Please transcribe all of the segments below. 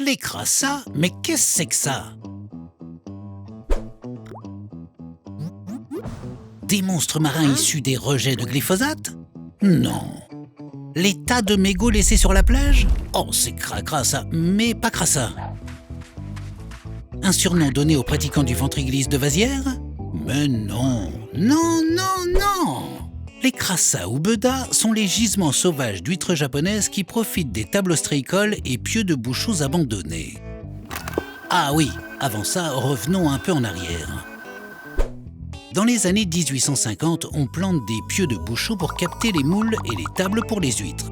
Les crassats? Mais qu'est-ce que c'est que ça? Des monstres marins issus des rejets de glyphosate? Non. Les tas de mégots laissés sur la plage? Oh, c'est cracra ça, mais pas crassa. Un surnom donné aux pratiquants du ventriglisse de vasière? Mais non, non, non, non! Les crassats ou bedas sont les gisements sauvages d'huîtres japonaises qui profitent des tables ostréicoles et pieux de bouchons abandonnés. Ah oui, avant ça, revenons un peu en arrière. Dans les années 1850, on plante des pieux de bouchons pour capter les moules et les tables pour les huîtres.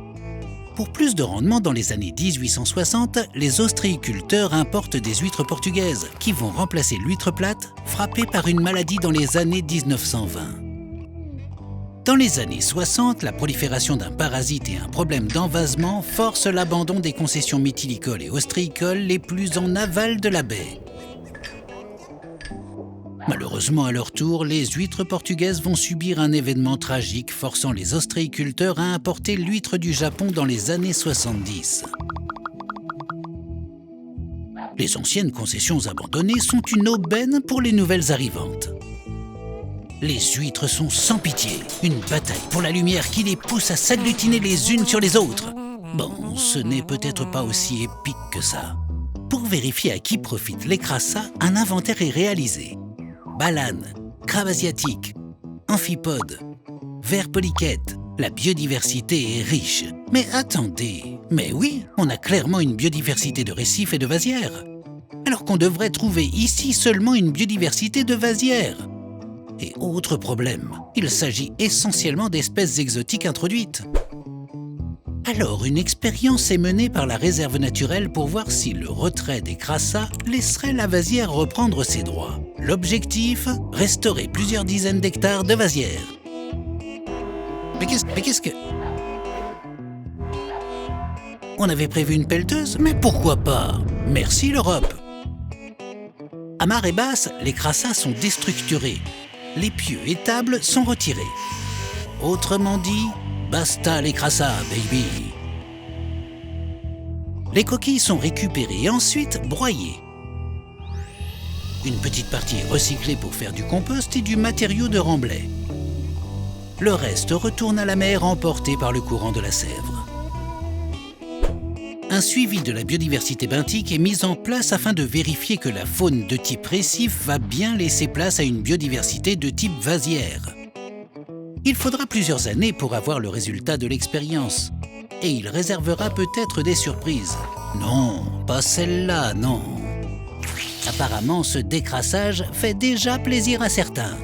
Pour plus de rendement, dans les années 1860, les ostréiculteurs importent des huîtres portugaises qui vont remplacer l'huître plate, frappée par une maladie dans les années 1920. Dans les années 60, la prolifération d'un parasite et un problème d'envasement forcent l'abandon des concessions méthylicoles et ostréicoles les plus en aval de la baie. Malheureusement, à leur tour, les huîtres portugaises vont subir un événement tragique forçant les ostréiculteurs à importer l'huître du Japon dans les années 70. Les anciennes concessions abandonnées sont une aubaine pour les nouvelles arrivantes. Les huîtres sont sans pitié, une bataille pour la lumière qui les pousse à s'agglutiner les unes sur les autres. Bon, ce n'est peut-être pas aussi épique que ça. Pour vérifier à qui profitent les crassats, un inventaire est réalisé. Balanes, crabes asiatiques, amphipodes, vers polychètes, la biodiversité est riche. Mais attendez, mais oui, on a clairement une biodiversité de récifs et de vasières. Alors qu'on devrait trouver ici seulement une biodiversité de vasières. Et autre problème, il s'agit essentiellement d'espèces exotiques introduites. Alors, une expérience est menée par la réserve naturelle pour voir si le retrait des crassats laisserait la vasière reprendre ses droits. L'objectif, restaurer plusieurs dizaines d'hectares de vasières. Mais qu'est-ce que... On avait prévu une pelleteuse, mais pourquoi pas? Merci l'Europe. À marée basse, les crassats sont déstructurés. Les pieux et tables sont retirés. Autrement dit, basta les crassats, baby! Les coquilles sont récupérées et ensuite broyées. Une petite partie est recyclée pour faire du compost et du matériau de remblai. Le reste retourne à la mer emporté par le courant de la Sèvre. Un suivi de la biodiversité benthique est mis en place afin de vérifier que la faune de type récif va bien laisser place à une biodiversité de type vasière. Il faudra plusieurs années pour avoir le résultat de l'expérience. Et il réservera peut-être des surprises. Non, pas celle-là, non. Apparemment, ce décrassage fait déjà plaisir à certains.